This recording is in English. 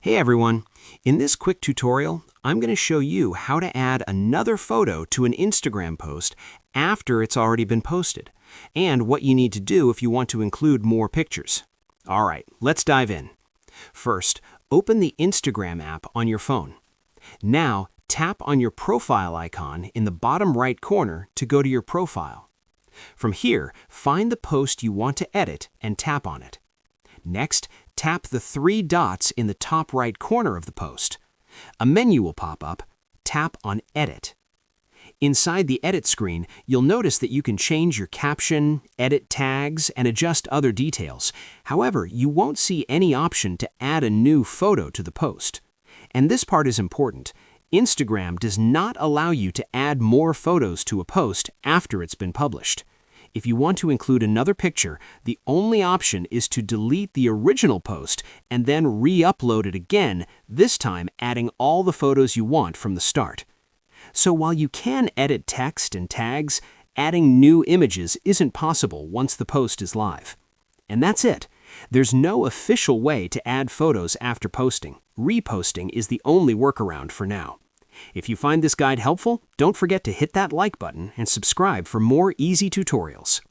Hey everyone! In this quick tutorial, I'm going to show you how to add another photo to an Instagram post after it's already been posted, and what you need to do if you want to include more pictures. Alright, let's dive in. First, open the Instagram app on your phone. Now, tap on your profile icon in the bottom right corner to go to your profile. From here, find the post you want to edit and tap on it. Next, tap the three dots in the top right corner of the post. A menu will pop up. Tap on Edit. Inside the Edit screen, you'll notice that you can change your caption, edit tags, and adjust other details. However, you won't see any option to add a new photo to the post. And this part is important. Instagram does not allow you to add more photos to a post after it's been published. If you want to include another picture, the only option is to delete the original post and then re-upload it again, this time adding all the photos you want from the start. So while you can edit text and tags, adding new images isn't possible once the post is live. And that's it. There's no official way to add photos after posting. Reposting is the only workaround for now. If you find this guide helpful, don't forget to hit that like button and subscribe for more easy tutorials.